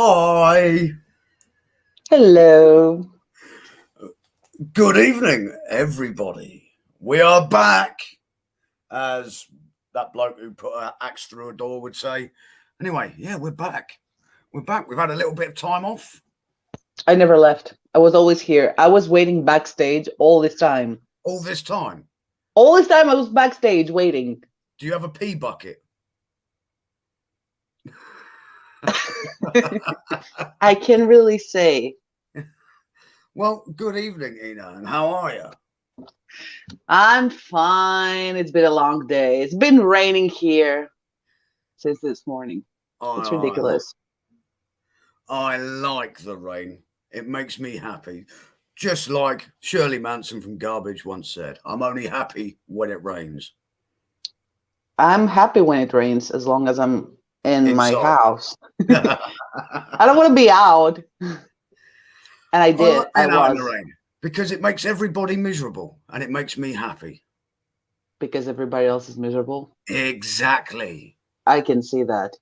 Hi. Hello. Good evening, everybody. We are back, as that bloke who put an axe through a door would say. Anyway, yeah, we're back. We're back. We've had a little bit of time off I never left. I was always here. I was waiting backstage all this time. all this time. All this time I was backstage waiting. Do you have a pee bucket? I can really say Well, good evening, Ina, and how are you? I'm fine. It's been a long day. It's been raining here since this morning. It's ridiculous. I like the rain. It makes me happy. Just like Shirley Manson from Garbage once said, I'm only happy when it rains. I'm happy when it rains as long as I'm in my Inside. house. I don't want to be out. And I did. like I being out in was. the rain because it makes everybody miserable and it makes me happy. Because everybody else is miserable. Exactly. I can see that.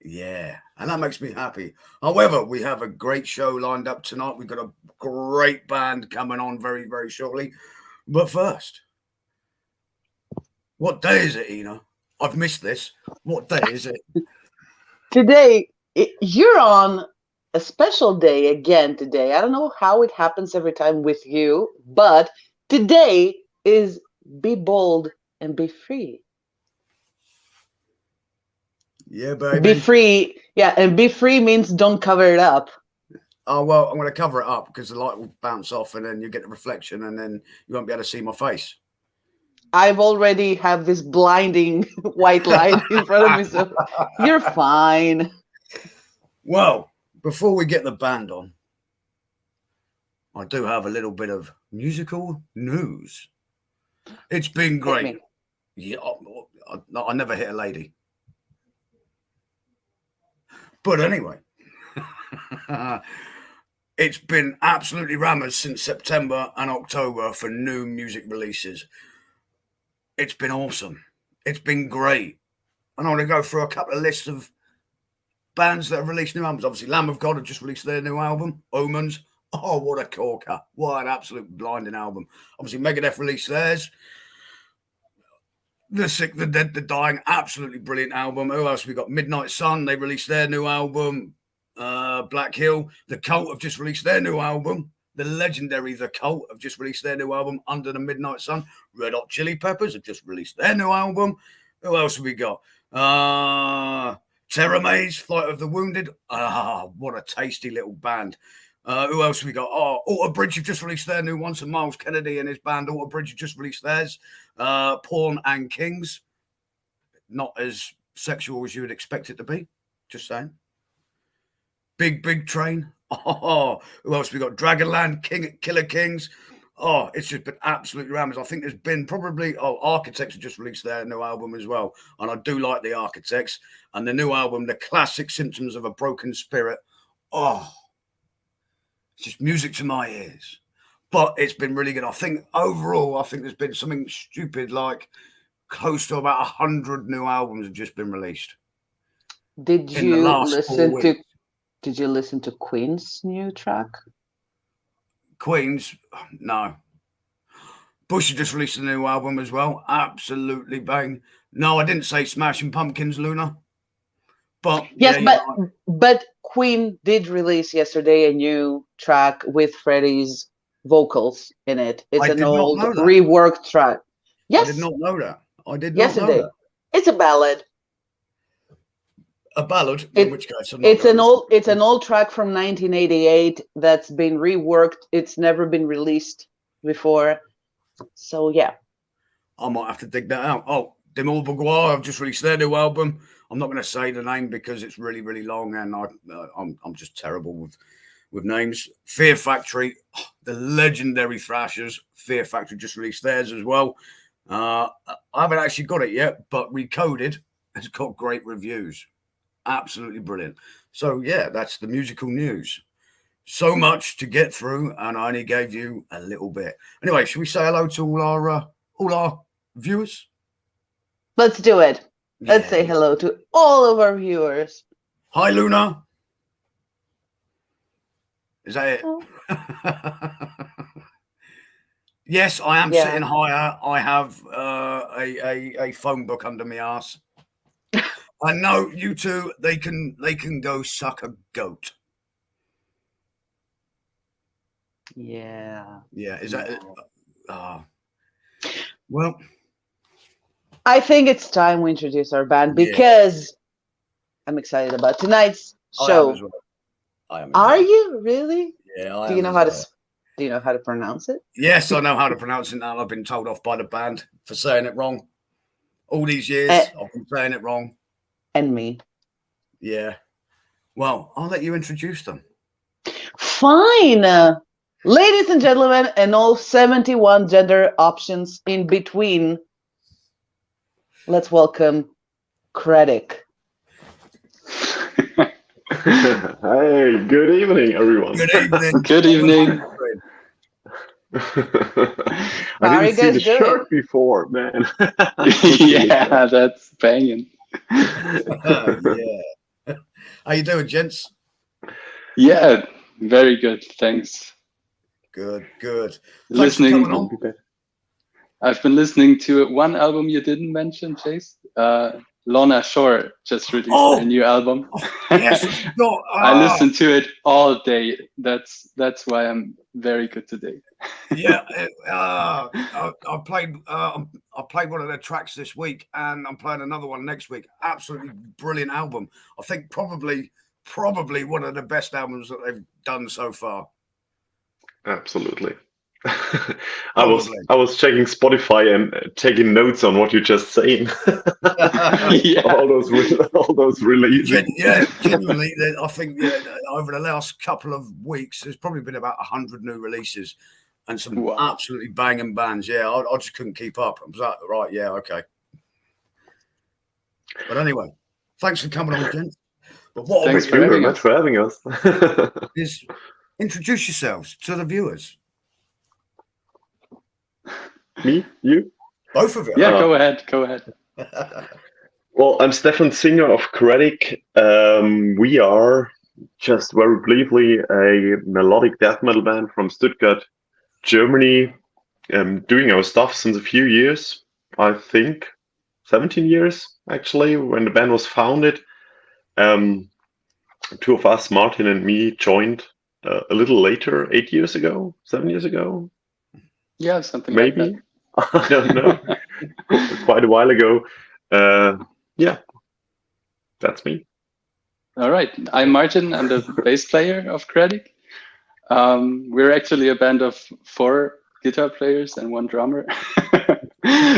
Yeah, and that makes me happy. However, we have a great show lined up tonight. We've got a great band coming on very, very shortly. But first, what day is it, Ina? I've missed this. What day is it? Today, you're on a special day again today. I don't know how it happens every time with you, but today is Be Bold and Be Free. Yeah, baby. Be free. Yeah, and be free means don't cover it up. Oh, well, I'm going to cover it up because the light will bounce off and then you get the reflection and then you won't be able to see my face. I've already have this blinding white light in front of me, so you're fine. Well, before we get the band on, I do have a little bit of musical news. It's been great. Yeah, I never hit a lady. But anyway, it's been absolutely rammers since September and October for new music releases. It's been awesome. It's been great. And I want to go through a couple of lists of bands that have released new albums. Obviously, Lamb of God have just released their new album, Omens. Oh, what a corker. What an absolute blinding album. Obviously, Megadeth released theirs. The Sick, the Dead, the Dying, absolutely brilliant album. Who else? We got Midnight Sun. They released their new album. Black Hill. The Cult have just released their new album. The legendary The Cult have just released their new album, Under the Midnight Sun. Red Hot Chili Peppers have just released their new album. Who else have we got? Terror Maze, Flight of the Wounded. What a tasty little band. Who else have we got? Alter Bridge have just released their new one. So Miles Kennedy and his band Alter Bridge have just released theirs. Pawn and Kings. Not as sexual as you would expect it to be. Just saying. Big Train. Who else we got? Dragonland, Killer Kings. Oh, it's just been absolutely rammers. I think there's been probably Architects have just released their new album as well, and I do like the Architects and the new album, The Classic Symptoms of a Broken Spirit. Oh, it's just music to my ears, but it's been really good. I think overall, there's been something stupid like close to about 100 new albums have just been released. Did you listen to Queen's new track? Queen's, no. Bush just released a new album as well. Absolutely bang. No, I didn't say Smashing Pumpkins, Luna. But yes, but Queen did release yesterday a new track with Freddie's vocals in it. It's an old reworked track. Yes, I did not know that. I did not know that. It's a ballad. A ballad? In which case, it's an old track from 1988 that's been reworked. It's never been released before. So yeah, I might have to dig that out. Oh, Demol Bourgeois have just released their new album. I'm not going to say the name because it's really, really long, and I'm just terrible with names. Fear Factory, the legendary thrashers. Fear Factory just released theirs as well. I haven't actually got it yet, but Recoded has got great reviews. Absolutely brilliant. So yeah, that's the musical news. So much to get through, and I only gave you a little bit. Anyway, should we say hello to all our viewers? Let's do it. Let's say hello to all of our viewers. Hi, Luna. Is that it? Yes, I am sitting higher. I have a phone book under my ass. I know you two. They can go suck a goat. Yeah. Yeah. Is that it? Well, I think it's time we introduce our band because I'm excited about tonight's show. I am as well. Are you really? Yeah. Do you know how to pronounce it? Yes, I know how to pronounce it now. I've been told off by the band for saying it wrong. All these years, I've been saying it wrong. And me. Yeah. Well, I'll let you introduce them. Fine. Ladies and gentlemen, and all 71 gender options in between, let's welcome Credic. Hey, good evening, everyone. Good evening. Good evening. I didn't see the shirt before, man. Yeah, that's banging. Yeah. How you doing, gents? Yeah, very good. Thanks. Good. Listening. I've been listening to one album you didn't mention, Jase. Lorna Shore just released a new album. Yes, I listened to it all day. That's why I'm very good today. Yeah, I played one of their tracks this week, and I'm playing another one next week. Absolutely brilliant album. I think probably one of the best albums that they've done so far. Absolutely. I was checking Spotify and taking notes on what you're just saying. all those releases. Yeah, genuinely, I think over the last couple of weeks, there's probably been about 100 new releases and some absolutely banging bands. Yeah, I just couldn't keep up. I was like, right, yeah, okay. But anyway, thanks for coming on, gents. But thanks very much for having us. Is introduce yourselves to the viewers. Me? You? Both of you? Yeah, go ahead. Well, I'm Stefan, singer of Credic. We are, just very briefly, a melodic death metal band from Stuttgart, Germany, doing our stuff since a few years. I think 17 years, actually, when the band was founded. Two of us, Martin and me, joined a little later, 7 years ago. Yeah, something maybe. Like that. I don't know. Quite a while ago. Yeah, that's me. All right. I'm Martin. I'm the bass player of Credic. We're actually a band of 4 guitar players and 1 drummer.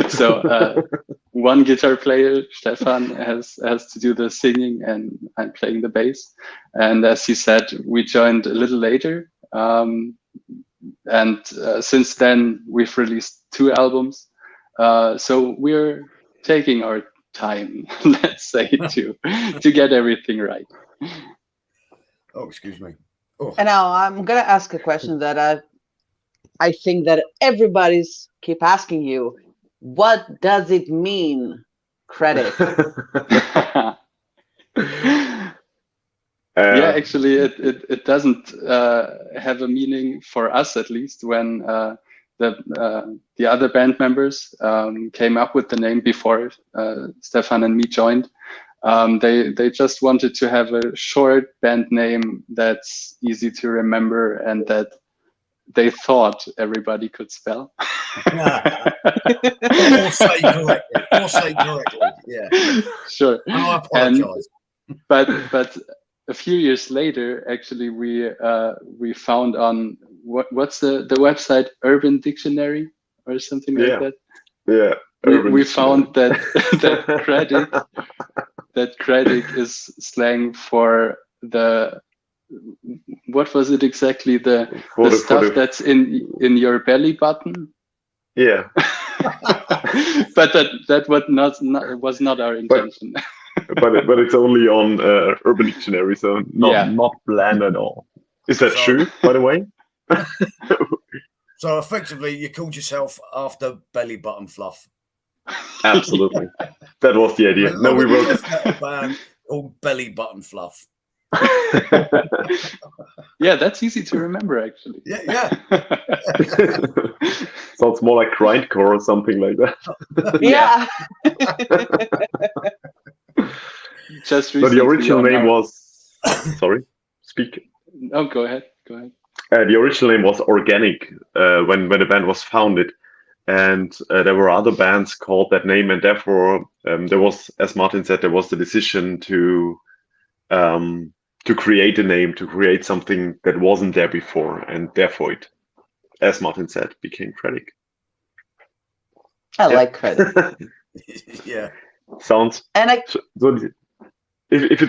So one guitar player, Stefan, has to do the singing, and I'm playing the bass. And as he said, we joined a little later. And since then, we've released 2 albums. So we're taking our time, let's say, to get everything right. Oh, excuse me. Oh. And now I'm gonna ask a question that I think that everybody's keep asking you. What does it mean, Credic? Yeah, actually, it doesn't have a meaning for us, at least, when the other band members came up with the name before Stefan and me joined. They just wanted to have a short band name that's easy to remember and that they thought everybody could spell. Or say correctly. Yeah. Sure. And I apologize. But a few years later, actually, we found on what's the website, Urban Dictionary or something like that. Yeah. We found that Credic is slang for the, what was it exactly, the stuff that's in your belly button. Yeah. But that was not our intention. but it's only on Urban Dictionary, so not planned at all. Is that true, by the way? So effectively, you called yourself after belly button fluff. Absolutely. That was the idea. No, we wrote a band called Belly Button Fluff. Yeah, that's easy to remember, actually. Yeah. Sounds more like grindcore or something like that. Yeah. Just So recently the original on name our- was. Sorry, speak. Oh, go ahead. Go ahead. The original name was Organic when the band was founded, and there were other bands called that name, and therefore there was, as Martin said, there was the decision to create a name, to create something that wasn't there before, and therefore it, as Martin said, became Credic. I Yeah. like Credic. Yeah. Sounds. And I So if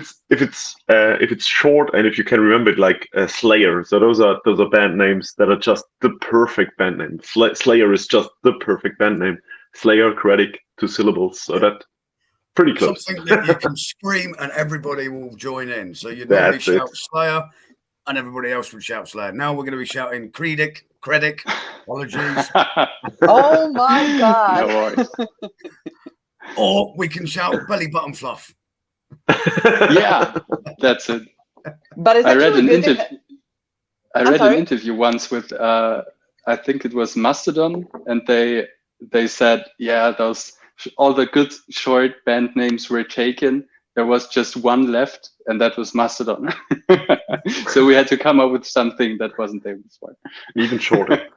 it's short and if you can remember it, like Slayer. So those are band names that are just the perfect band name. Slayer is just the perfect band name. Slayer, Credic, 2 syllables. So that pretty close. Something that you can scream and everybody will join in. So you'd normally That's shout it. Slayer and everybody else would shout Slayer. Now we're going to be shouting Credic. Apologies. oh my No god. worries. Or we can shout Belly Button Fluff. Yeah, that's it. But it's I read actually an good to interview. I I'm read an sorry? interview once with I think it was Mastodon, and they said, yeah, those all the good short band names were taken. There was just one left, and that was Mastodon. So we had to come up with something that wasn't there before. Even shorter.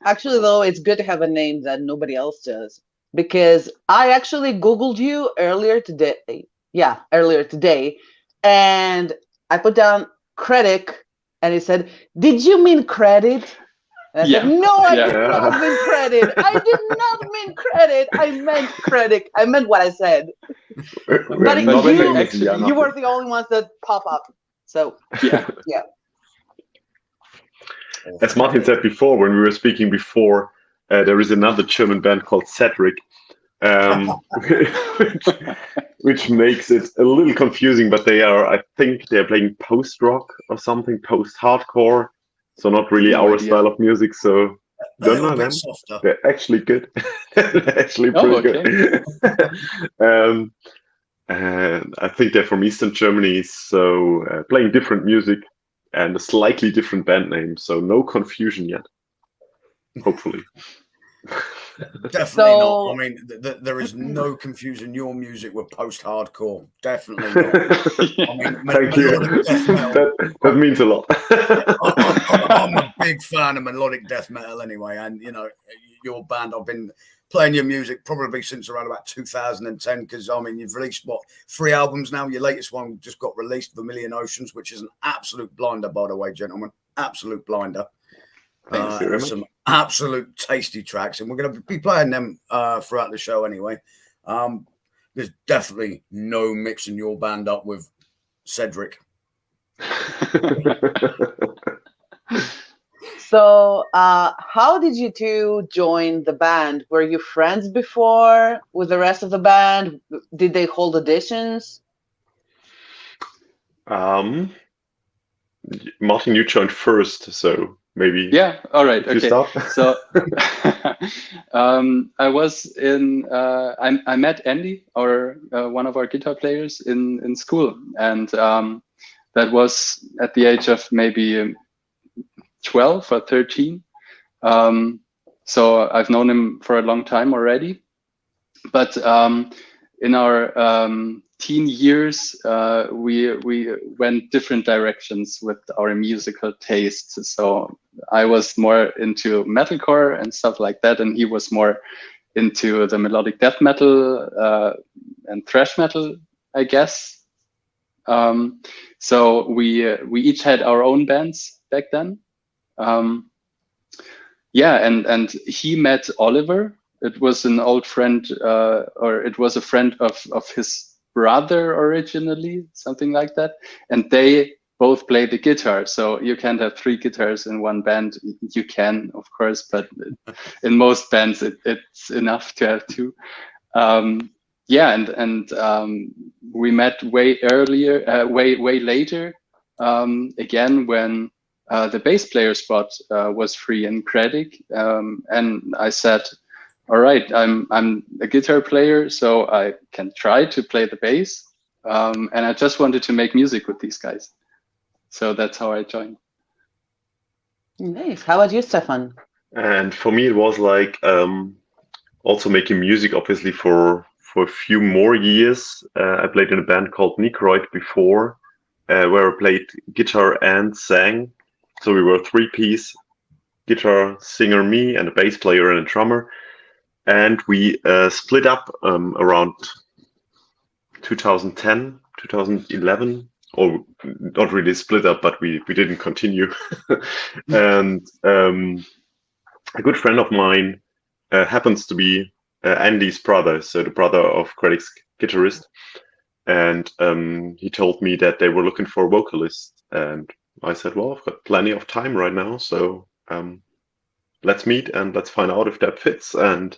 Actually, though, it's good to have a name that nobody else does, because I actually Googled you earlier today. Yeah, earlier today. And I put down Credic, and it said, "Did you mean credit?" And I Yeah. said, "No, I Yeah. did not mean credit. I did not mean credit. I meant Credic. I meant what I said." We're But not you- famous, actually- yeah, You were nothing. the only ones that pop up. So, Yeah. As Martin said before, when we were speaking before, there is another German band called Cedric, which makes it a little confusing. But I think they're playing post-rock or something, post-hardcore. So not really No our idea. style of music. So A don't little know bit them. softer. They're actually good. They're actually Oh, pretty good. And I think they're from Eastern Germany, so playing different music and a slightly different band name. So no confusion yet. Hopefully. Definitely So- not. I mean, there is no confusion. Your music with post-hardcore. Definitely not. I mean, Thank you. melodic death metal. That means a lot. I'm a big fan of melodic death metal anyway, and you know, your band, I've been playing your music probably since around about 2010, because I mean, you've released 3 albums now. Your latest one just got released, Vermilion Oceans, which is an absolute blinder, by the way, gentlemen. Absolute blinder. Thanks very much. Some absolute tasty tracks, and we're going to be playing them throughout the show anyway. There's definitely no mixing your band up with Cedric. So, how did you two join the band? Were you friends before with the rest of the band? Did they hold auditions? Martin, you joined first, so maybe Yeah. All right. you Okay. start. So I was in. I met Andy, one of our guitar players, in school, and that was at the age of maybe 12 or 13. So I've known him for a long time already. But in our teen years, we went different directions with our musical tastes. So I was more into metalcore and stuff like that, and he was more into the melodic death metal and thrash metal, I guess. So we each had our own bands back then. And he met Oliver. It was an old friend, or it was a friend of his brother originally, something like that. And they both play the guitar. So you can't have 3 guitars in one band. You can, of course, but in most bands, it's enough to have 2. We met way earlier, way later, again when the bass player spot was free in Credic, and I said, "All right, I'm a guitar player, so I can try to play the bass." and I just wanted to make music with these guys. So that's how I joined. Nice. How about you, Stefan? And for me, it was like also making music, obviously, for a few more years. I played in a band called Necroid before, where I played guitar and sang. So we were 3-piece, guitar, singer, me, and a bass player and a drummer. And we split up around 2010, 2011, or not really split up, but we didn't continue. And a good friend of mine happens to be Andy's brother, so the brother of Credic's guitarist. And he told me that they were looking for a vocalist. And I said, well, I've got plenty of time right now, so let's meet and let's find out if that fits. And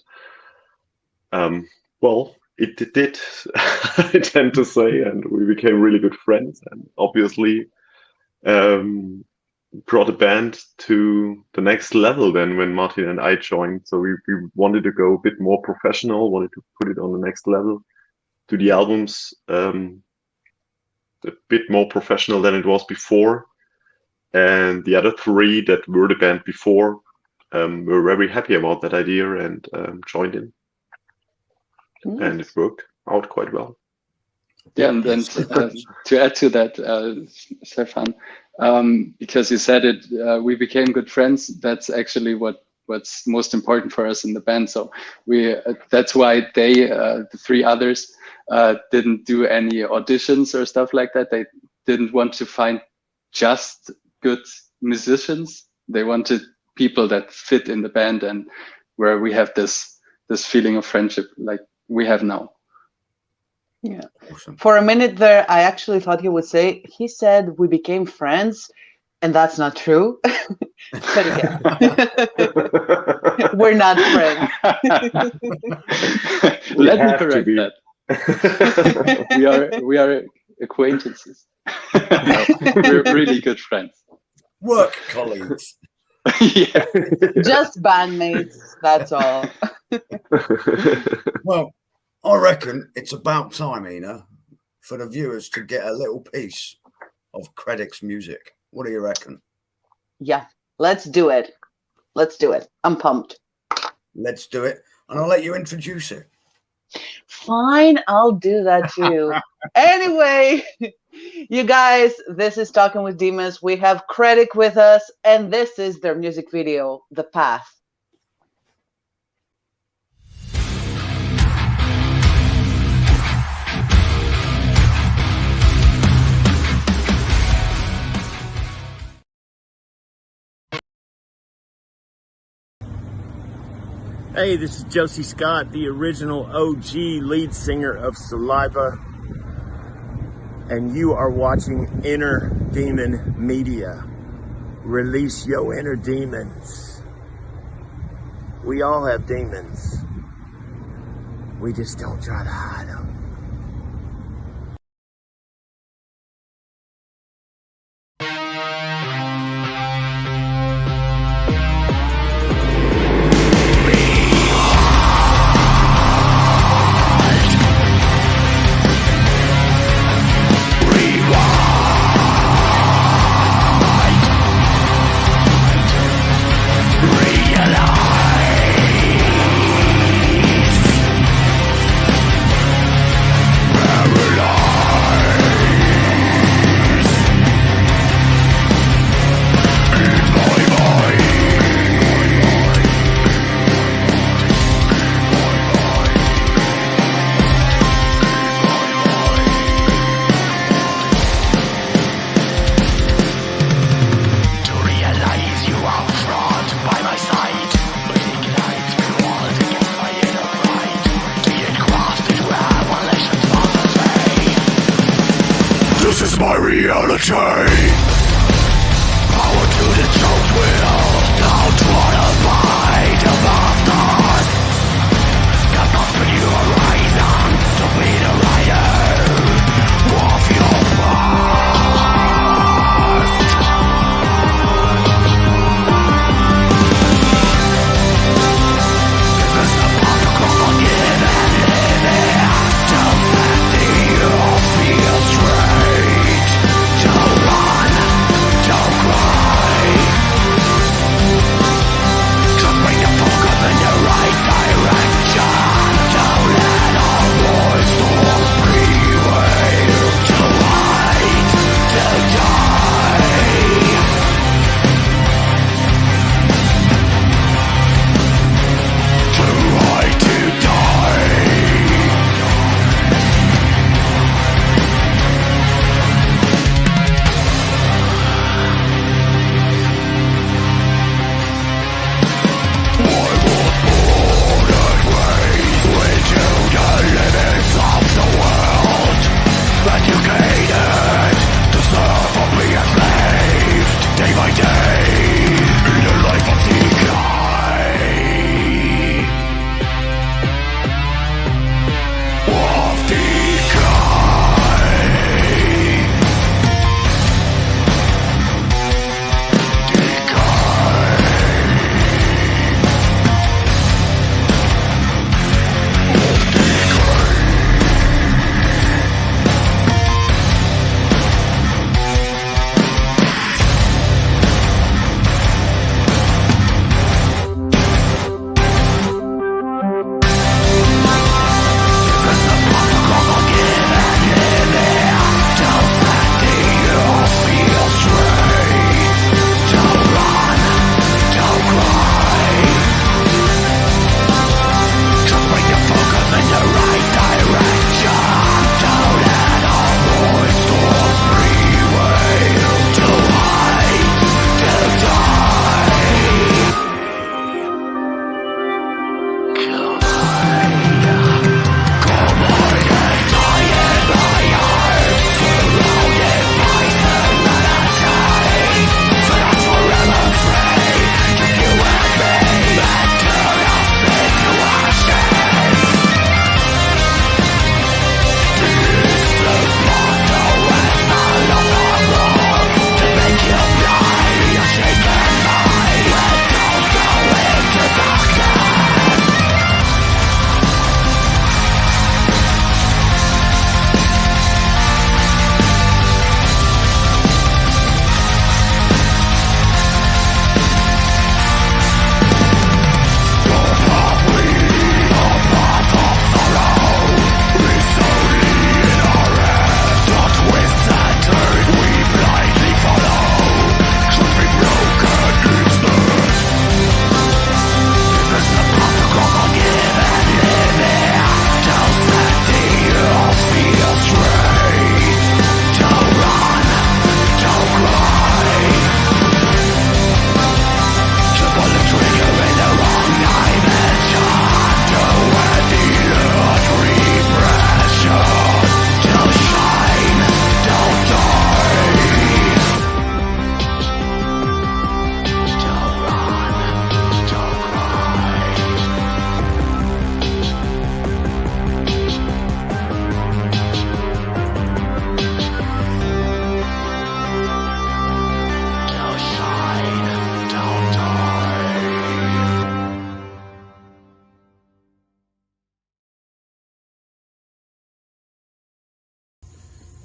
well, it did, I tend to say, and we became really good friends, and obviously brought the band to the next level then when Martin and I joined. So we wanted to go a bit more professional, wanted to put it on the next level, do the albums a bit more professional than it was before. And the other 3 that were the band before were very happy about that idea and joined in. Nice. And it worked out quite well. Yeah, and then to add to that, Stefan, because you said it, we became good friends. That's actually what's most important for us in the band. So that's why they, the 3 others, didn't do any auditions or stuff like that. They didn't want to find just good musicians. They wanted people that fit in the band and where we have this feeling of friendship like we have now. Yeah. Awesome. For a minute there, I actually thought he would say, he said we became friends, and that's not true. But again, we're not friends. Let me correct that. We are acquaintances. No, we're really good friends. Work colleagues. Yeah. Just bandmates, that's all. Well, I reckon it's about time, Ina, for the viewers to get a little piece of Credic's music. What do you reckon? Yeah, let's do it. Let's do it. I'm pumped. Let's do it. And I'll let you introduce it. Fine, I'll do that too. Anyway, you guys, this is Talking with Demons. We have Credic with us, and this is their music video, The Path. Hey, this is Josie Scott, the original OG lead singer of Saliva, and you are watching Inner Demon Media. Release your inner demons. We all have demons. We just don't try to hide them. This is my reality. Power to the choked will, downtrodden by the masters. Got not for you a horizon to be the rider of your past. This is the path to cross on give and live it. Don't let the fear.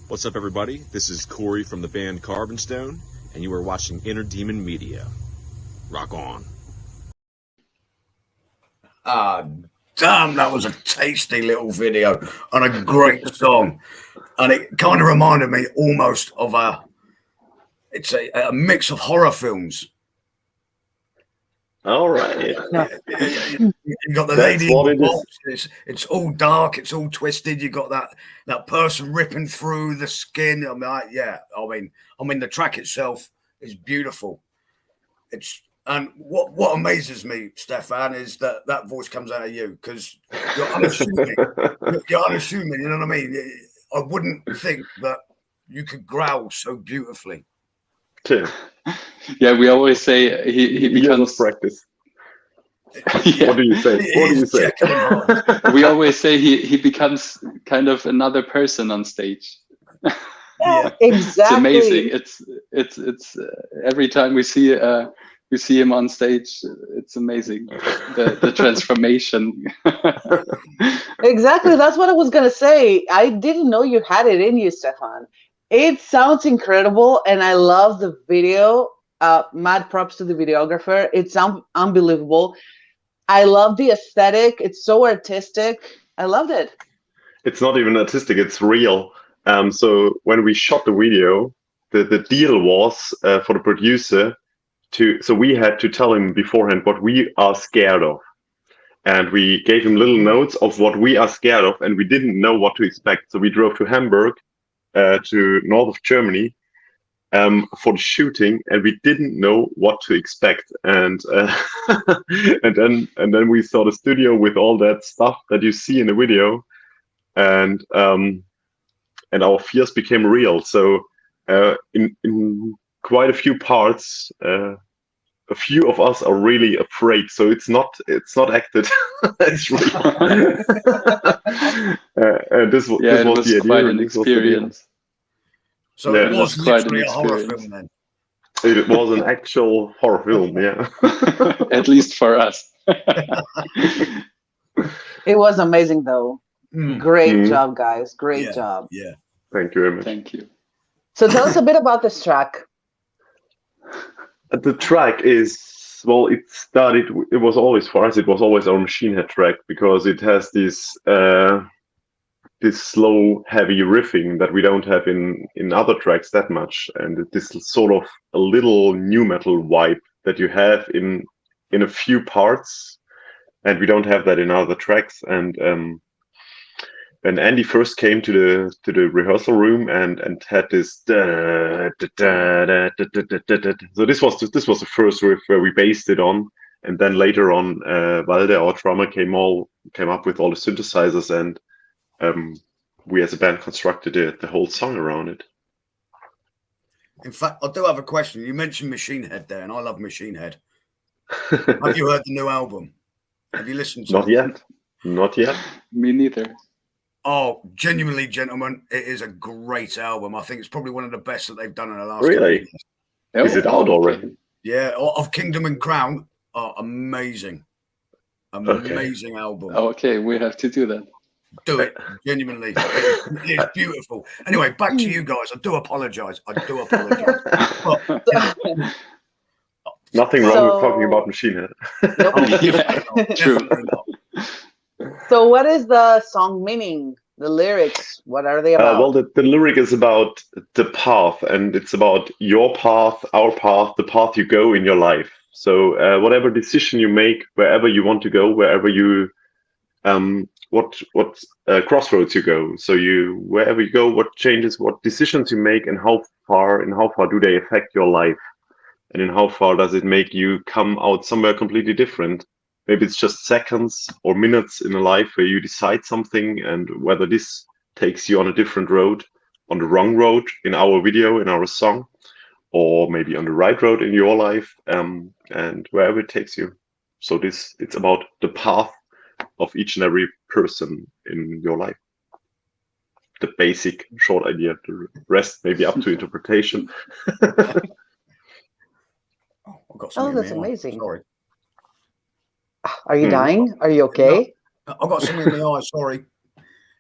What's up, everybody? This is Corey from the band Carbon Stone, and you are watching Inner Demon Media. Rock on. Damn, that was a tasty little video and a great song. And it kind of reminded me almost of a mix of horror films. All right. You got the That's lady in what the it box. It's all dark. It's all twisted. You got that person ripping through the skin. I mean, the track itself is beautiful. And what amazes me, Stefan, is that voice comes out of you because you're unassuming. You're unassuming. You know what I mean? I wouldn't think that you could growl so beautifully. Tim, Yeah, we always say he becomes practice. Yeah. What do you say? What do you say? We always say he becomes kind of another person on stage. Yeah, exactly. It's amazing. It's every time we see him on stage, it's amazing the transformation. Exactly. That's what I was gonna say. I didn't know you had it in you, Stefan. It sounds incredible, and I love the video. Mad props to the videographer. It's unbelievable. I love the aesthetic. It's so artistic. I loved it. It's not even artistic, it's real. So when we shot the video, the deal was for the producer so we had to tell him beforehand what we are scared of. And we gave him little notes of what we are scared of, and we didn't know what to expect. So we drove to Hamburg, to north of Germany, for the shooting, and we didn't know what to expect. And and then we saw the studio with all that stuff that you see in the video, and our fears became real. So in quite a few parts, a few of us are really afraid. So it's not acted. It's real. And this was the idea. Quite an experience. So it was quite an experience. A horror film then. It was an actual horror film, yeah. At least for us. It was amazing, though. Great job, guys. Great job. Yeah. Thank you very much. Thank you. So tell us a bit about this track. The track is, well, it was always, for us, it was always our Machine Head track, because it has this slow, heavy riffing that we don't have in other tracks that much, and this sort of a little new metal vibe that you have in a few parts, and we don't have that in other tracks. And when Andy first came to the rehearsal room and had this, so this was the first riff where we based it on, and then later on, Valde, our drummer, came up with all the synthesizers, and we as a band constructed the whole song around it. In fact, I do have a question. You mentioned Machine Head there, and I love Machine Head. Have you heard the new album? Have you listened to it? Not yet. Me neither. Oh, genuinely, gentlemen, it is a great album. I think it's probably one of the best that they've done in the last Really? couple of years. Is it out already? Yeah, of Kingdom and Crown. Oh, amazing. Amazing album. Oh, okay, we have to do that. Do it, genuinely. It's beautiful. Anyway, back to you guys. I do apologize. Nothing wrong with talking about Machine Head. True. So what is the song meaning? The lyrics, what are they about? Well, the lyric is about the path, and it's about your path, our path, the path you go in your life. So whatever decision you make, wherever you want to go, wherever you, what crossroads you go. So wherever you go, what changes, what decisions you make, and how far do they affect your life, and in how far does it make you come out somewhere completely different. Maybe it's just seconds or minutes in a life where you decide something, and whether this takes you on a different road, on the wrong road in our video, in our song, or maybe on the right road in your life, and wherever it takes you. So it's about the path of each and every person in your life. The basic short idea. The rest maybe up to interpretation. Oh, that's amazing. Sorry. Are you dying? Are you okay? No, I've got something in my eye. Sorry.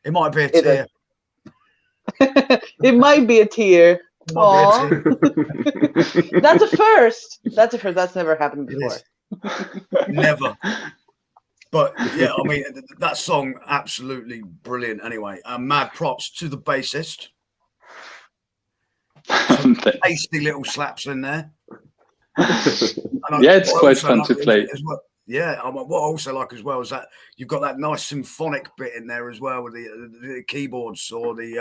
It might be a tear. It might be a tear. Might be a Aw. That's a first. That's a first. That's never happened It before. is. Never. But yeah, I mean, that song, absolutely brilliant anyway. Mad props to the bassist. Some tasty little slaps in there. Yeah, it's quite fun to play. As well. Yeah, what I also like as well is that you've got that nice symphonic bit in there as well with the keyboards or the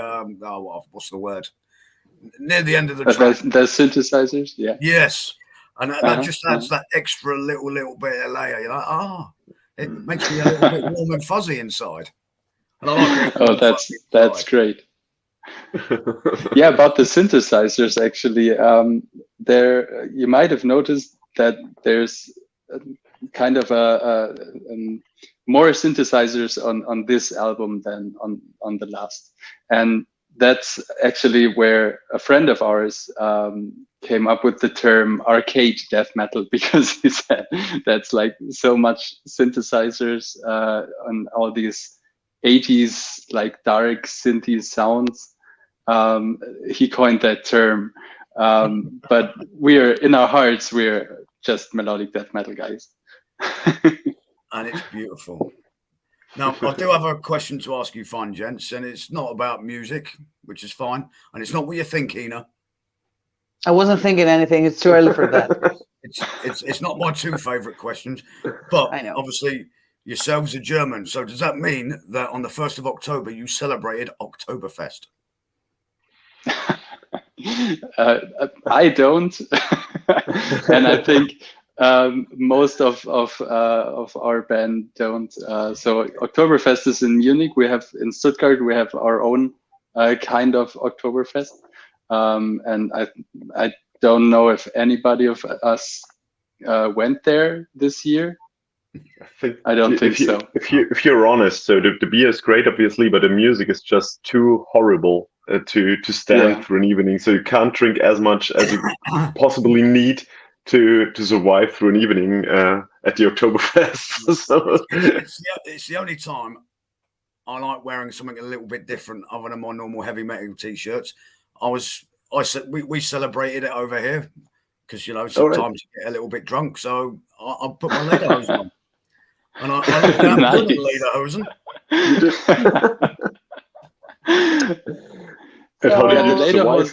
what's the word? Near the end of the track. The synthesizers, yeah. Yes, and that just adds that extra little bit of layer. You're like, it makes me a little bit warm and fuzzy inside. And I like it. Oh, that's great. Yeah, about the synthesizers, actually, there you might have noticed that there's kind of more synthesizers on this album than on the last, and that's actually where a friend of ours came up with the term arcade death metal, because he said that's like so much synthesizers on all these 80s like dark synthy sounds. He coined that term, but we're in our hearts, we're just melodic death metal guys. And it's beautiful. Now, I do have a question to ask you, fine gents, and it's not about music, which is fine, and it's not what you think, Ina. I wasn't thinking anything. It's too early for that. It's not my two favorite questions, but I know. obviously yourselves are German, so does that mean that on the 1st of October you celebrated Oktoberfest? I don't, and I think most of our band don't. So Oktoberfest is in Munich. In Stuttgart we have our own kind of Oktoberfest, and I don't know if anybody of us went there this year. I don't think so. If you're honest, so the beer is great, obviously, but the music is just too horrible to stand through an evening. So you can't drink as much as you possibly need to survive through an evening at the Oktoberfest. So it's the only time I like wearing something a little bit different other than my normal heavy metal t-shirts. We celebrated it over here because sometimes you get a little bit drunk, so I put my lederhosen on, and I look damn good in lederhosen. And how did you survive?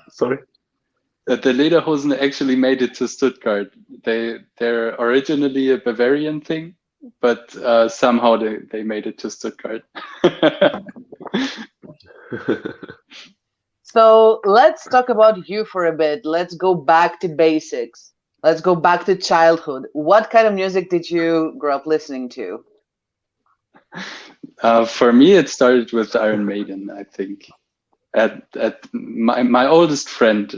Sorry. The lederhosen actually made it to Stuttgart. They're originally a Bavarian thing, but somehow they made it to Stuttgart. So let's talk about you for a bit. Let's go back to basics. Let's go back to childhood. What kind of music did you grow up listening to? For me, it started with Iron Maiden, I think. At my oldest friend,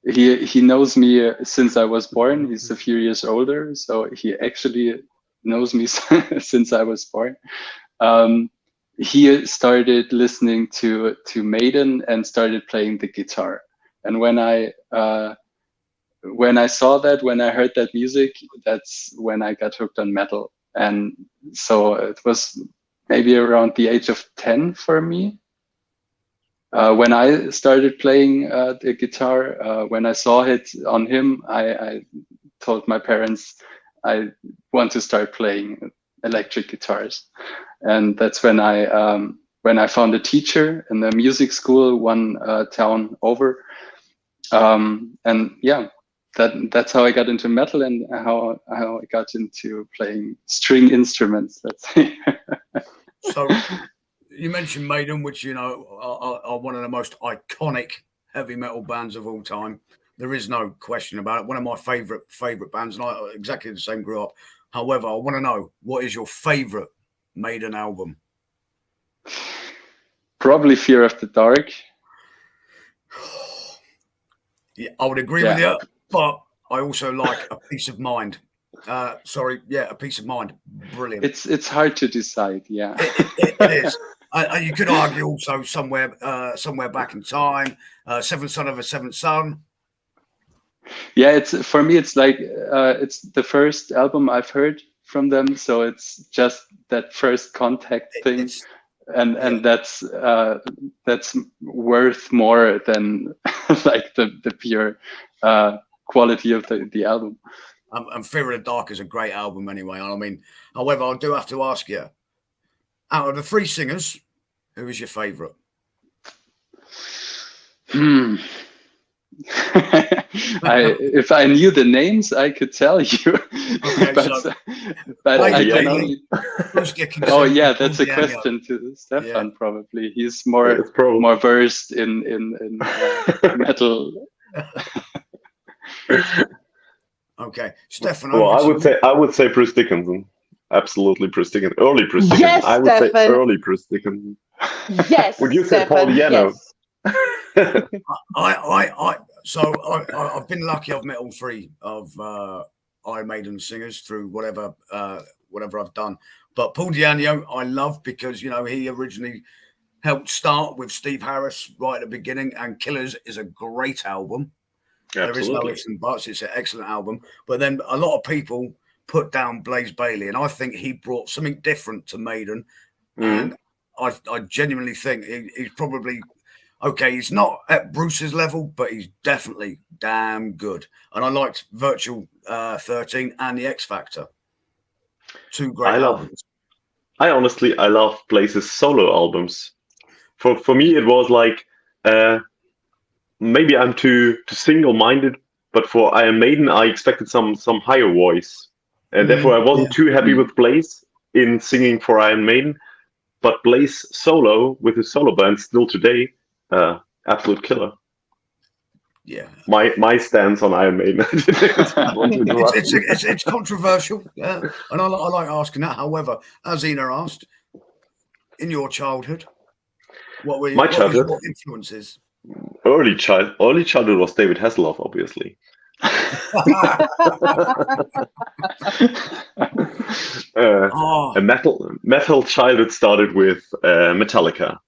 he knows me since I was born. He's a few years older, so he actually knows me since I was born. He started listening to Maiden and started playing the guitar. And when I saw that, when I heard that music, that's when I got hooked on metal. And so it was maybe around the age of 10 for me. When I started playing the guitar, when I saw it on him, I told my parents I want to start playing electric guitars. And that's when I found a teacher in the music school one town over. And yeah, that's how I got into metal and how I got into playing string instruments, let's say. So you mentioned Maiden, which are one of the most iconic heavy metal bands of all time. There is no question about it. One of my favorite bands, and I exactly the same grew up. However, I want to know, what is your favorite Maiden album? Probably Fear of the Dark. Yeah, I would agree with you, but I also like A Peace of Mind. A Peace of Mind. Brilliant. It's hard to decide. Yeah, it is. You could argue also somewhere back in time. Seventh Son of a Seventh Son. Yeah, for me. It's like it's the first album I've heard from them, so it's just that first contact thing. and that's worth more than like the pure quality of the album. And Fear of the Dark is a great album anyway. I mean, however, I do have to ask you, out of the three singers, who is your favourite? If I knew the names, I could tell you. Okay, but I can Bailey, only. Bruce Dickinson, Oh yeah, that's a Paul Di'Anno. question to Stefan. Yeah. Probably he's It's probably- more versed in metal. Okay, Stefan. Well, over to you. I would say Bruce Dickinson. Absolutely, Bruce Dickinson. Early Bruce Dickinson. Yes, I would say Stefan. early Bruce Dickinson. Yes. Would you say Stefan, Paul Di'Anno? yes. I've been lucky. I've met all three of Iron Maiden singers through whatever I've done. But Paul Di'Anno, I love because he originally helped start with Steve Harris right at the beginning, and Killers is a great album. There is no Absolutely. ifs and buts. It's an excellent album. But then a lot of people put down Blaze Bailey, and I think he brought something different to Maiden. And I genuinely think he's probably okay. He's not at Bruce's level, but he's definitely damn good. And I liked Virtual 13 and The X Factor. Two great albums. I love Blaze's solo albums. For me, it was like maybe I'm too single-minded, but for Iron Maiden, I expected some higher voice, and therefore I wasn't too happy with Blaze in singing for Iron Maiden. But Blaze solo with his solo band still today, absolute killer. Yeah, my stance on Iron Maiden. it's controversial, and I like asking that. However, as Ina asked, in your childhood, what were My childhood? what influences? Early childhood was David Hasselhoff, obviously. A metal childhood started with Metallica.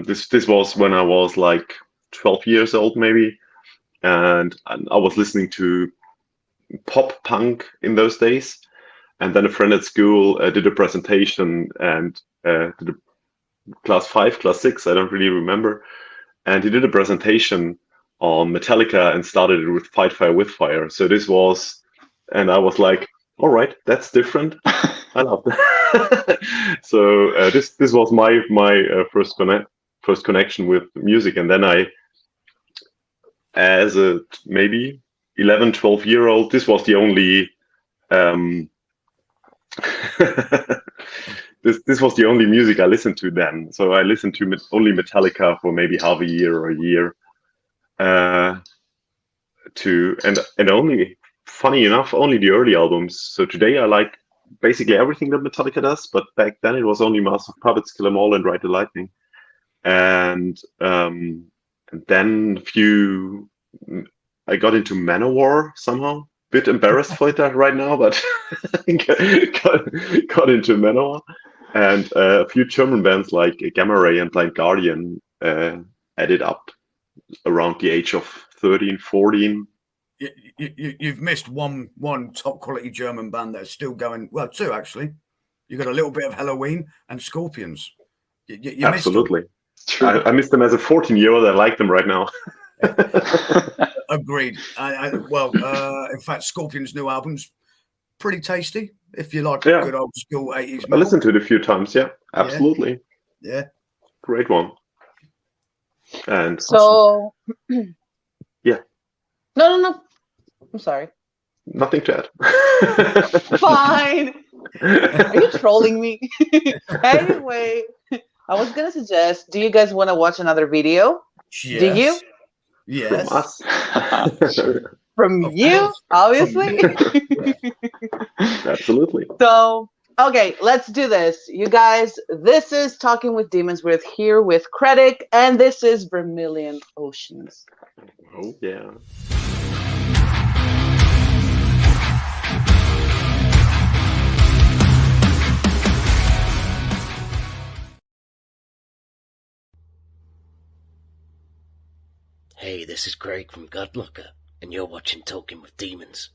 This was when I was like 12 years old, maybe, and I was listening to pop punk in those days. And then a friend at school did a presentation and did a class 5, class 6, I don't really remember. And he did a presentation on Metallica and started it with Fight Fire with Fire. So this was, and I was like, all right, that's different. I love that. So this was my first connection with music. And then I, as a maybe 11, 12-year-old, this was the only this was the only music I listened to then. So I listened to only Metallica for maybe half a year or a year. And only, funny enough, only the early albums. So today I like basically everything that Metallica does, but back then it was only Master of Puppets, Kill 'Em All, and Ride the Lightning. And then I got into Manowar somehow. Bit embarrassed for that right now, but got into Manowar. And a few German bands like Gamma Ray and Blind Guardian added up around the age of 13, 14. You've missed one top quality German band that's still going. Well, two actually. You got a little bit of Halloween and Scorpions. You Absolutely. Missed them. I missed them as a 14-year-old. I like them right now. Agreed. In fact, Scorpions' new album's pretty tasty. If you like good old school 80s metal. I listened to it a few times. Yeah, absolutely. Yeah. Great one. And so, yeah. No. I'm sorry. Nothing to add. Fine. Are you trolling me? Anyway, I was gonna suggest. Do you guys want to watch another video? Yes. Do you? Yes. From us. From you, obviously. Absolutely. So, okay, let's do this. You guys, this is Talking with Demons. We're here with Credic, and this is Vermilion Oceans. Oh, yeah. Hey, this is Craig from Godlocker, and you're watching Talking with Demons.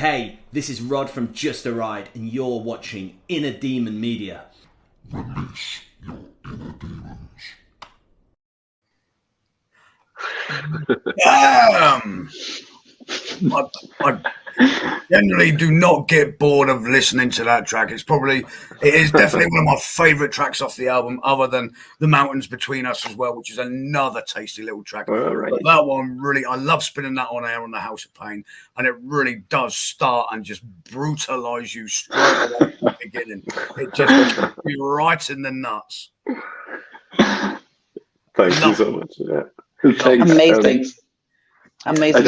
Hey, this is Rod from Just a Ride, and you're watching Inner Demon Media. Release your inner demons. I generally do not get bored of listening to that track. It is definitely one of my favourite tracks off the album, other than The Mountains Between Us as well, which is another tasty little track. All right. But that one really, I love spinning that on air on the House of Pain, and it really does start and just brutalise you straight away from the beginning. It just gets you right in the nuts. Thank you so much. Yeah. Thanks. Amazing. Amazing.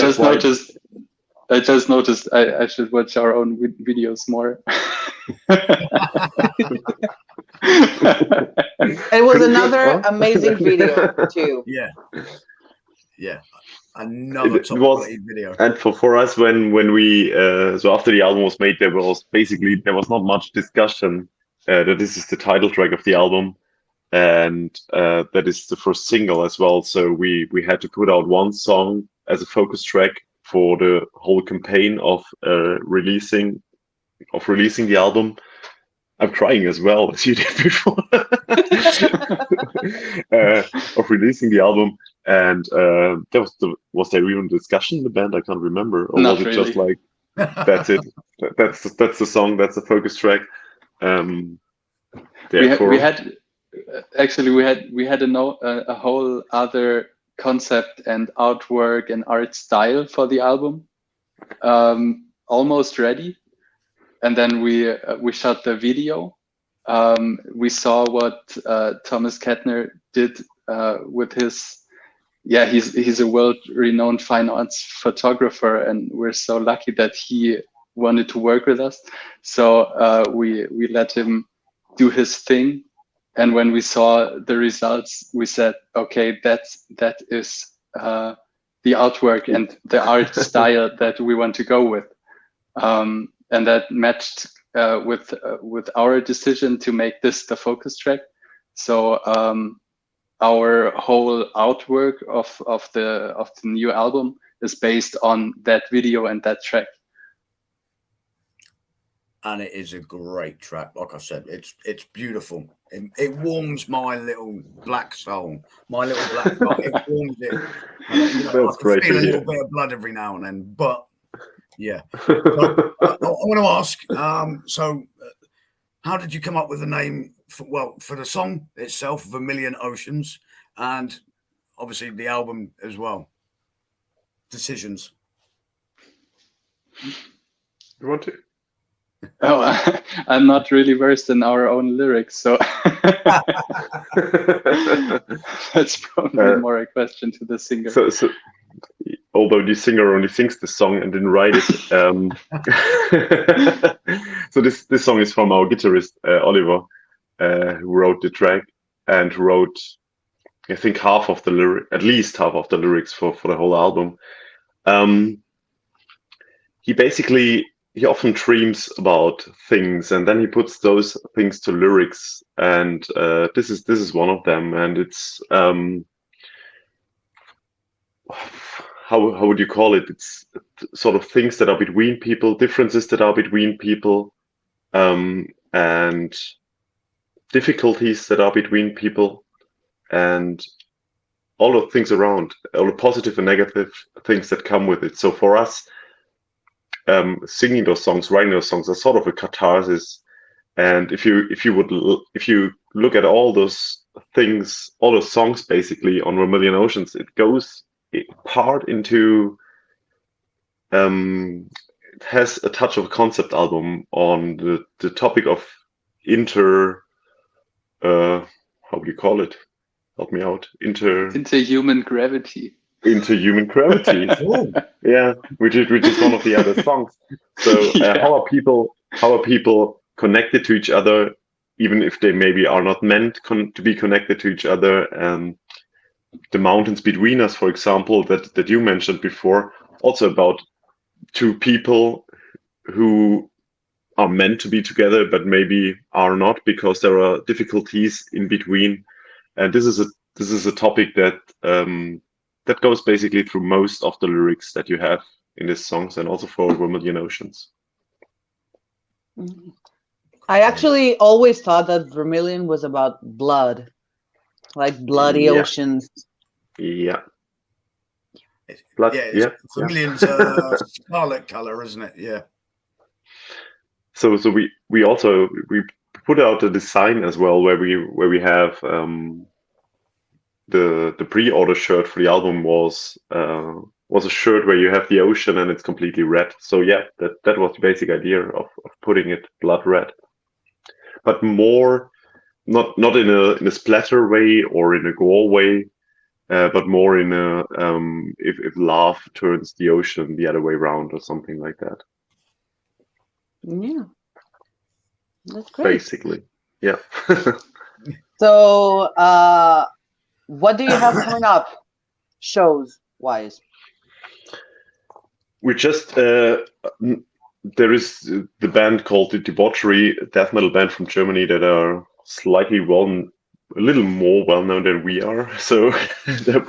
I just noticed I should watch our own videos more. It was another amazing video too. Yeah. Another top quality video. And for us, when we so after the album was made, there was not much discussion that this is the title track of the album, and that is the first single as well. So we had to put out one song as a focus track for the whole campaign of releasing the album. I'm crying as well, as you did before. Of releasing the album, and was there even discussion in the band? I can't remember, or Not was it really. just like that's it? That's the song. That's the focus track. We had a whole other concept and artwork and art style for the album, almost ready, and then we shot the video. We saw what Thomas Kettner did with his. Yeah, he's a world-renowned fine arts photographer, and we're so lucky that he wanted to work with us. So we let him do his thing. And when we saw the results, we said, okay, that is the artwork and the art style that we want to go with. And that matched with our decision to make this the focus track. So our whole artwork of the new album is based on that video and that track. And it is a great track. Like I said, it's beautiful. It warms my little black soul. My little black soul. It warms it. That's great to feel a hear. little bit of blood every now and then. But yeah. I want to ask. So, how did you come up with the name for the song itself, Vermilion Oceans, and obviously the album as well? Decisions. You want to? Oh, I'm not really versed in our own lyrics, so that's probably more a question to the singer. So although the singer only sings the song and didn't write it, so this song is from our guitarist Oliver, who wrote the track and wrote, I think, at least half of the lyrics for the whole album. He often dreams about things, and then he puts those things to lyrics, and this is one of them. And it's how would you call it? It's sort of things that are between people, differences that are between people, and difficulties that are between people, and all the things around, all the positive and negative things that come with it. So for us, singing those songs, writing those songs are sort of a catharsis. And if you look at all those things, all those songs basically on Vermilion Oceans, it goes part into it has a touch of a concept album on the topic of how would you call it? Help me out. Interhuman gravity. Interhuman gravity. Yeah, which is one of the other songs. So how are people connected to each other, even if they maybe are not meant to be connected to each other? The mountains between us, for example, that you mentioned before, also about two people who are meant to be together but maybe are not because there are difficulties in between. And this is a topic that that goes basically through most of the lyrics that you have in these songs, and also for Vermilion Oceans. I actually always thought that Vermilion was about blood, like bloody oceans. Yeah. Blood. Yeah, it's Yeah. vermilion's scarlet color, isn't it? Yeah. So we also put out a design as well where we have the pre-order shirt for the album was a shirt where you have the ocean and it's completely red. So yeah, that was the basic idea of putting it blood red, but more not in a splatter way or in a gore way, but more in a if love turns the ocean the other way around or something like that. Yeah, that's great. Basically, yeah. So, what do you have coming up, shows wise? We just there is the band called the Debauchery, death metal band from Germany that are slightly a little more well known than we are. So there are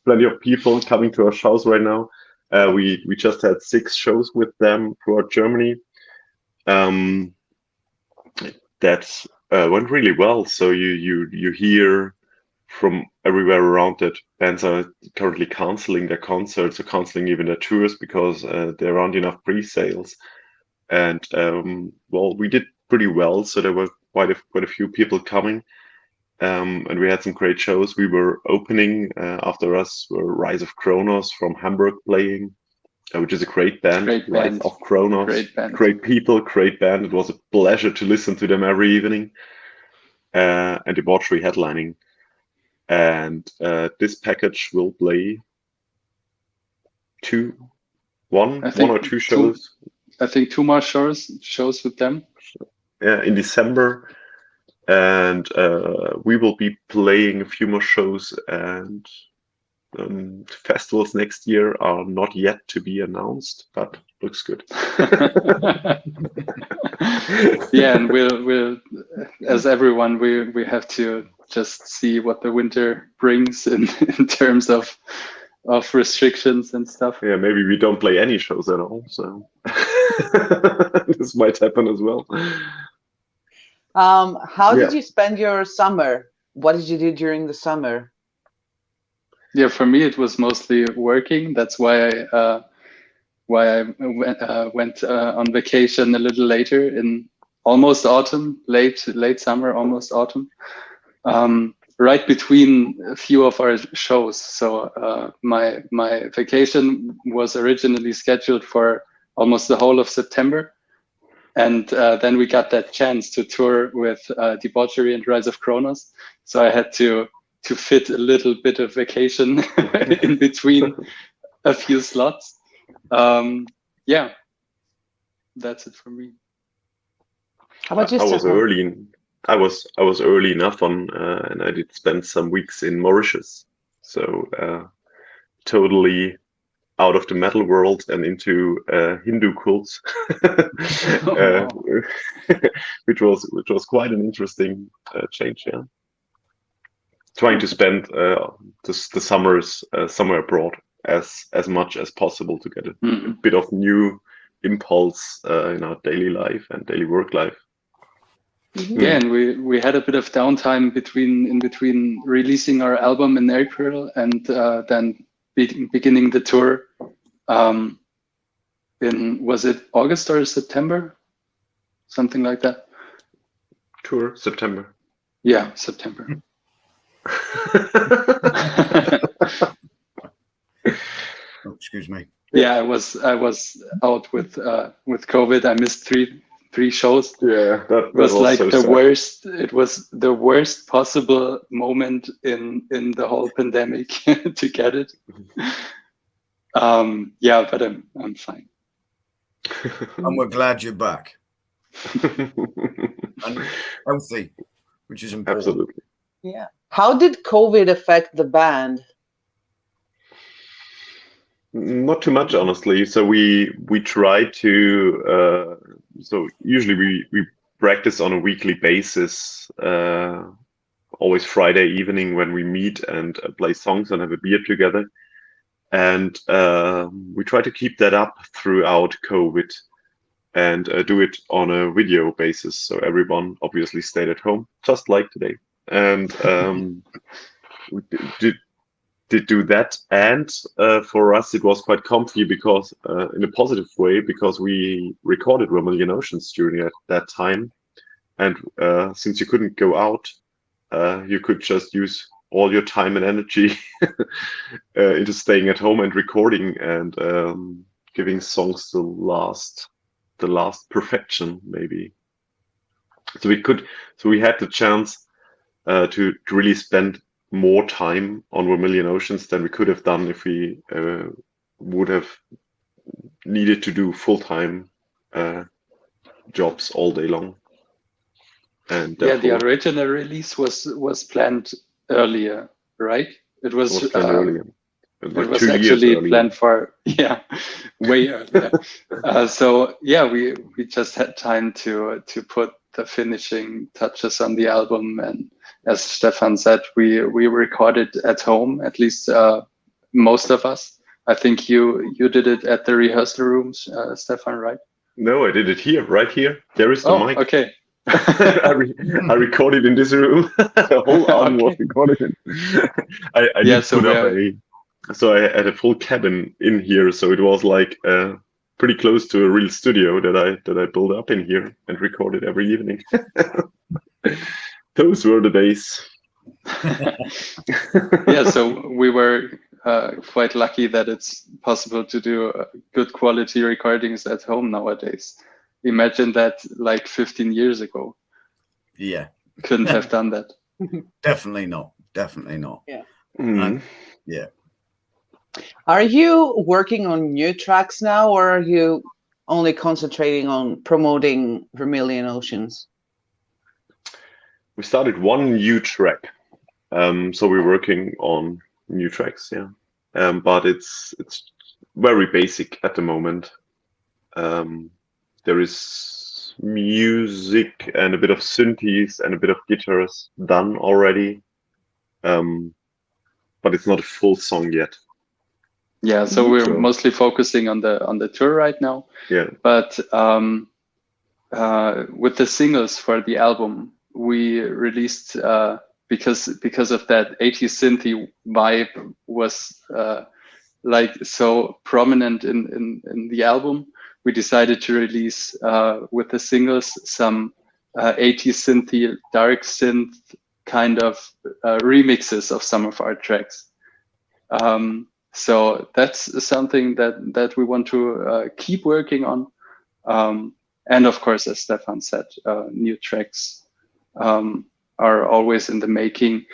plenty of people coming to our shows right now. We just had 6 shows with them throughout Germany. That went really well. So you hear from everywhere around that bands are currently canceling their concerts or canceling even their tours because there aren't enough pre-sales. And well, we did pretty well. So there were quite a few people coming. And we had some great shows. We were opening after us were Rise of Kronos from Hamburg playing, which is a great band. Rise of Kronos, great people, great band. It was a pleasure to listen to them every evening. And Debauchery headlining. And this package will play one or two shows. I think 2 more shows with them. Yeah, in December. And we will be playing a few more shows, and festivals next year are not yet to be announced, but looks good. Yeah, and we'll as everyone we have to just see what the winter brings in terms of restrictions and stuff. Yeah, maybe we don't play any shows at all, so this might happen as well. How did you spend your summer? What did you do during the summer? Yeah, for me it was mostly working. That's why I went on vacation a little later in almost autumn, late summer, almost autumn, right between a few of our shows. So my vacation was originally scheduled for almost the whole of September. And then we got that chance to tour with Debauchery and Rise of Kronos. So I had to fit a little bit of vacation in between a few slots. Yeah, that's it for me. How about you? I was early enough on, and I did spend some weeks in Mauritius. So totally out of the metal world and into Hindu cults, which was quite an interesting change. Yeah, trying to spend the summers somewhere abroad as much as possible to get a bit of new impulse in our daily life and daily work life. Yeah, and we had a bit of downtime in between releasing our album in April and then beginning the tour was it August or September? Something like that. Tour September. Yeah, September. Oh, excuse me. Yeah, I was out with COVID. I missed three shows. Yeah, that was like so the sad. worst. It was the worst possible moment in the whole pandemic to get it. Yeah, but I'm fine. And we're glad you're back. And healthy, which is important. Absolutely. Yeah. How did COVID affect the band? Not too much, honestly. So we try to. So usually we practice on a weekly basis. Always Friday evening when we meet and play songs and have a beer together. And we try to keep that up throughout COVID and do it on a video basis. So everyone obviously stayed at home, just like today. And we did do that, and for us it was quite comfy because in a positive way, because we recorded Vermilion Oceans during that time, and since you couldn't go out, you could just use all your time and energy into staying at home and recording and giving songs the last perfection, maybe. So we had the chance to really spend more time on Vermilion Oceans than we could have done if we would have needed to do full-time jobs all day long. And the original release was planned earlier, right? It was planned earlier. It was actually planned for way earlier. We just had time to put the finishing touches on the album, and as Stefan said, we recorded at home, at least most of us. I think you did it at the rehearsal rooms, Stefan, right? No, I did it here, right here. There is the mic. Okay. I recorded in this room. The whole album was recorded in. So I had a full cabin in here, so it was like pretty close to a real studio that I built up in here and recorded every evening. Those were the days. So we were quite lucky that it's possible to do good quality recordings at home nowadays. Imagine that like 15 years ago. Yeah. Couldn't have done that. Definitely not. Yeah. Mm-hmm. Yeah. Are you working on new tracks now, or are you only concentrating on promoting Vermilion Oceans? We started one new track. So we're working on new tracks, but it's very basic at the moment. There is music and a bit of synthes and a bit of guitars done already, but it's not a full song yet. Yeah, so we're mostly focusing on the tour right now. Yeah. But with the singles for the album, we released because of that 80s synthy vibe was like so prominent in the album. We decided to release with the singles some 80s synthy, dark synth kind of remixes of some of our tracks. So that's something that we want to keep working on. And of course, as Stefan said, new tracks are always in the making.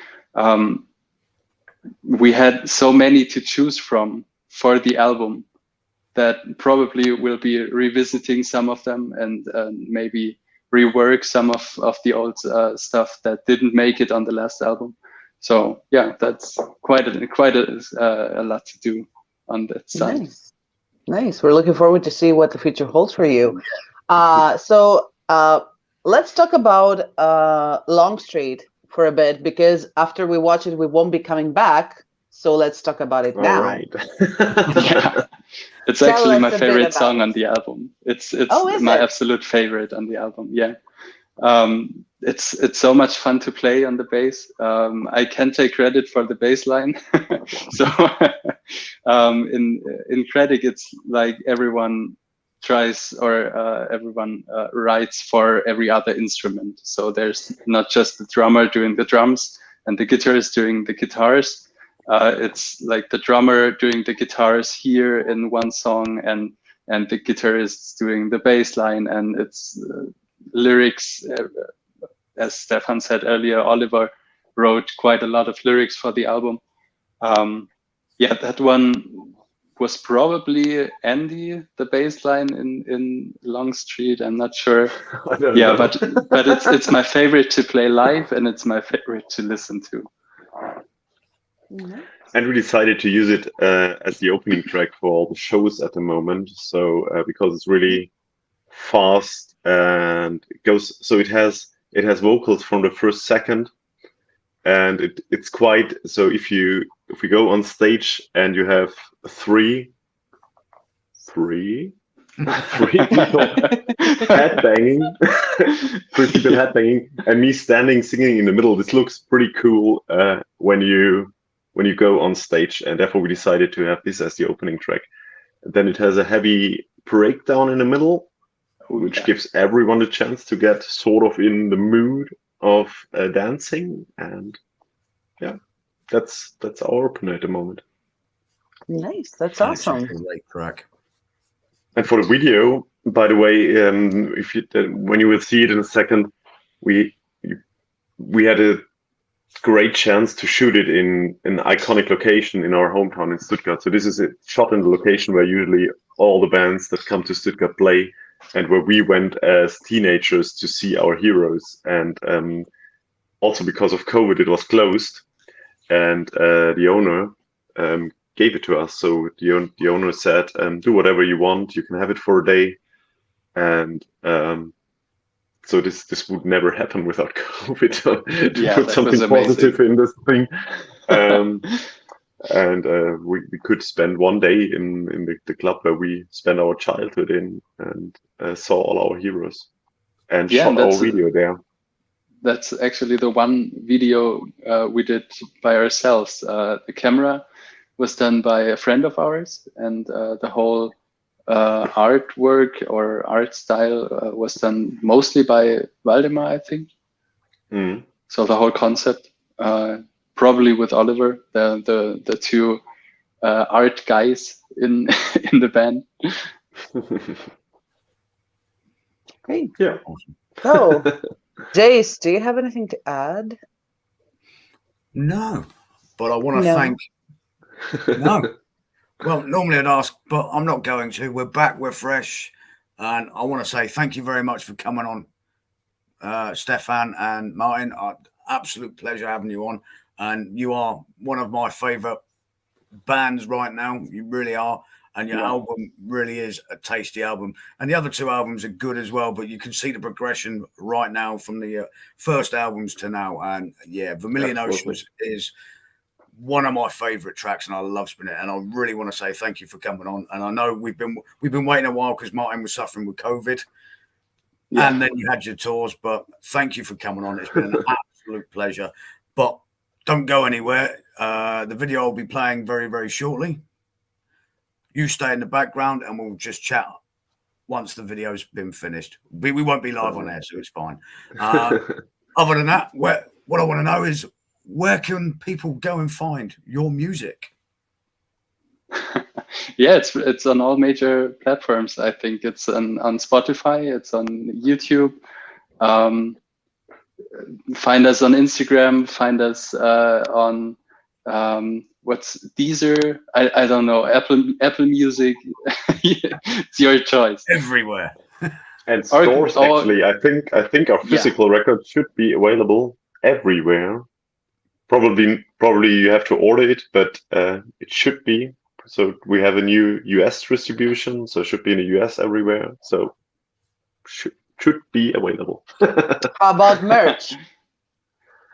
We had so many to choose from for the album that probably we'll be revisiting some of them and maybe rework some of the old stuff that didn't make it on the last album. So yeah, that's quite a lot to do on that side. Nice. We're looking forward to see what the future holds for you. So let's talk about Longstreet for a bit, because after we watch it, we won't be coming back. So let's talk about it now. All right. Yeah. It's actually my favorite song on the album. It's my absolute favorite on the album. Yeah. It's so much fun to play on the bass. I can take credit for the bass line. So in Credic, it's like everyone tries or everyone writes for every other instrument. So there's not just the drummer doing the drums and the guitarist doing the guitars. It's like the drummer doing the guitars here in one song, and the guitarist doing the bass line, and it's lyrics. As Stefan said earlier, Oliver wrote quite a lot of lyrics for the album. That one was probably Andy, the bass line in Longstreet. I'm not sure. But it's my favorite to play live, and it's my favorite to listen to. And we decided to use it as the opening track for all the shows at the moment. So because it's really fast and it goes, so it has vocals from the first second, and it's quite. So if we go on stage and you have three people headbanging, and me standing singing in the middle, this looks pretty cool when you when you go on stage, and therefore we decided to have this as the opening track. Then it has a heavy breakdown in the middle, which gives everyone a chance to get sort of in the mood of dancing, and yeah, that's our opener at the moment. Nice, that's awesome. That's a great track. And for the video, by the way, if you, when you will see it in a second, we had a great chance to shoot it in an iconic location in our hometown in Stuttgart. So this is a shot in the location where usually all the bands that come to Stuttgart play, and where we went as teenagers to see our heroes. And also because of COVID, it was closed, and the owner gave it to us. So the owner said, do whatever you want, you can have it for a day. And so this would never happen without COVID, to put something positive in this thing. And we could spend one day in the club where we spent our childhood in, and saw all our heroes, and shot our video there. That's actually the one video we did by ourselves. The camera was done by a friend of ours, and the whole artwork or art style was done mostly by Waldemar, I think. So the whole concept, probably with Oliver, the two art guys in in the band. Great. Yeah. So, Jase, do you have anything to add? No, but I want to thank. No. Well, normally I'd ask, but I'm not going to. We're back, we're fresh. And I want to say thank you very much for coming on, Stefan and Martin. Absolute pleasure having you on. And you are one of my favorite bands right now. You really are. And your album really is a tasty album. And the other two albums are good as well, but you can see the progression right now from the first albums to now. And yeah, Vermilion Oceans is one of my favorite tracks, and I love spinning it. And I really want to say thank you for coming on. And I know we've been waiting a while because Martin was suffering with COVID, and then you had your tours. But thank you for coming on. It's been an absolute pleasure. But don't go anywhere. The video will be playing very, very shortly. You stay in the background, and we'll just chat once the video's been finished. We won't be live on air, so it's fine. Other than that, what I want to know is, where can people go and find your music? Yeah, it's on all major platforms. I think it's on Spotify, it's on YouTube. Find us on Instagram, find us on what's Deezer? I don't know, Apple Music. It's your choice. Everywhere. And stores, actually. I think our physical record should be available everywhere. Probably you have to order it, but it should be. So we have a new US distribution, so it should be in the US everywhere. So should be available. How about merch?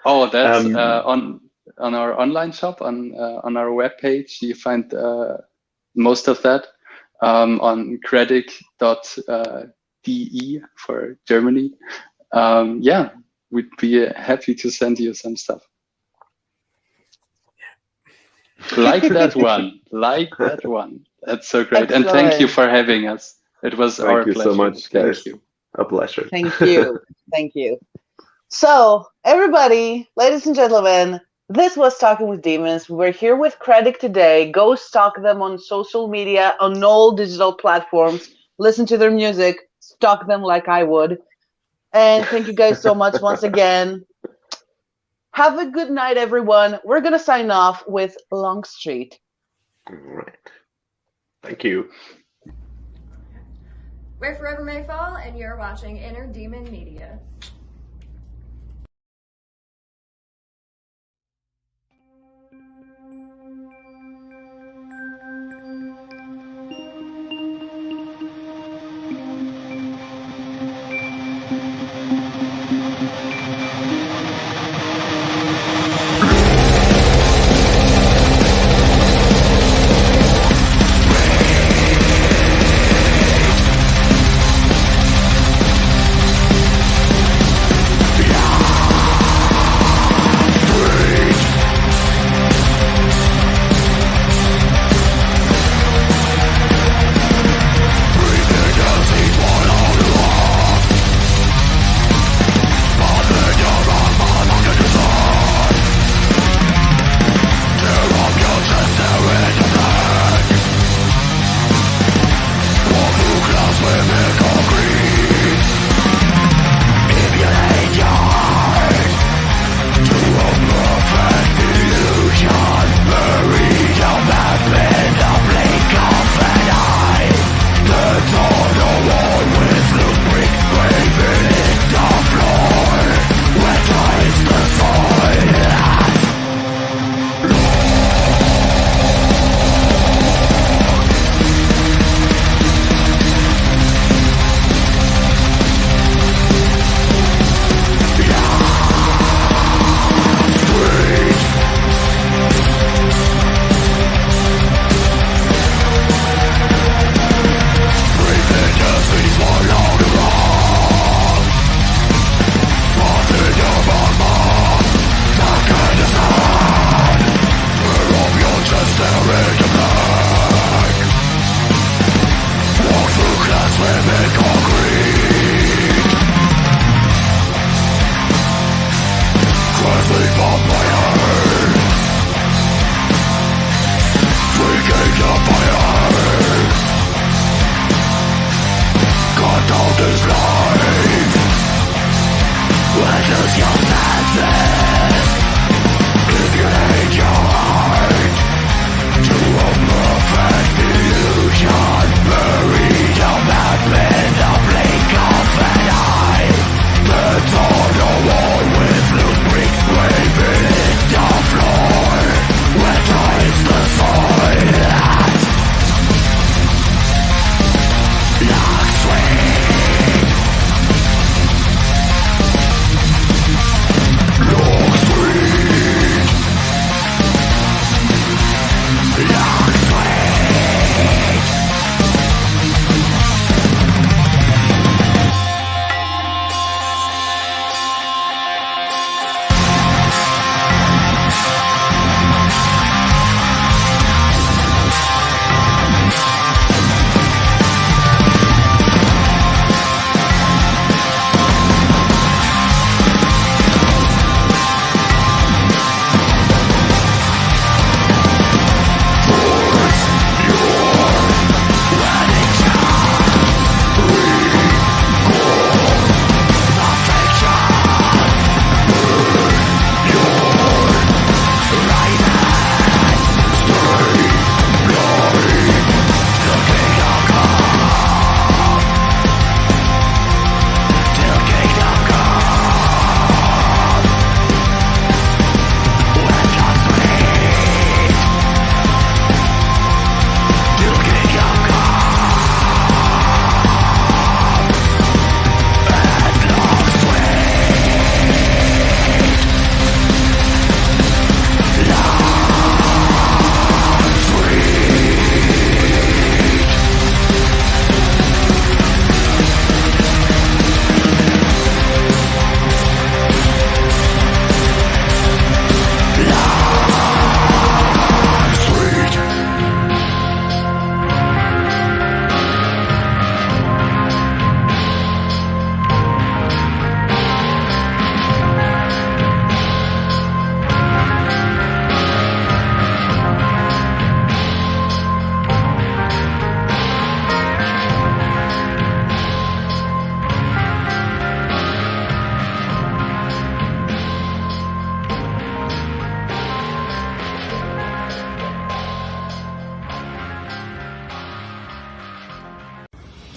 Oh, that's on our online shop, on our webpage. You find most of that on credic.de for Germany. We'd be happy to send you some stuff. Like that one. That's so great. Excellent. And thank you for having us. It was our pleasure. Thank you so much, guys. Thank you. A pleasure. Thank you. Thank you. So, everybody, ladies and gentlemen, this was Talking with Demons. We're here with Credic today. Go stalk them on social media, on all digital platforms. Listen to their music. Stalk them like I would. And thank you guys so much once again. Have a good night, everyone. We're going to sign off with Longstreet. All right. Thank you. Where Forever May Fall, and you're watching Inner Demon Media.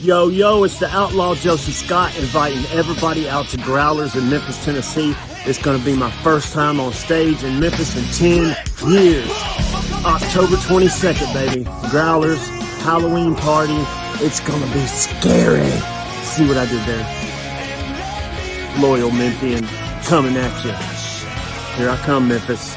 Yo, yo, it's the Outlaw Josie Scott inviting everybody out to Growlers in Memphis, Tennessee. It's going to be my first time on stage in Memphis in 10 years. October 22nd, baby. Growlers, Halloween party. It's going to be scary. See what I did there? Loyal Memphian coming at you. Here I come, Memphis.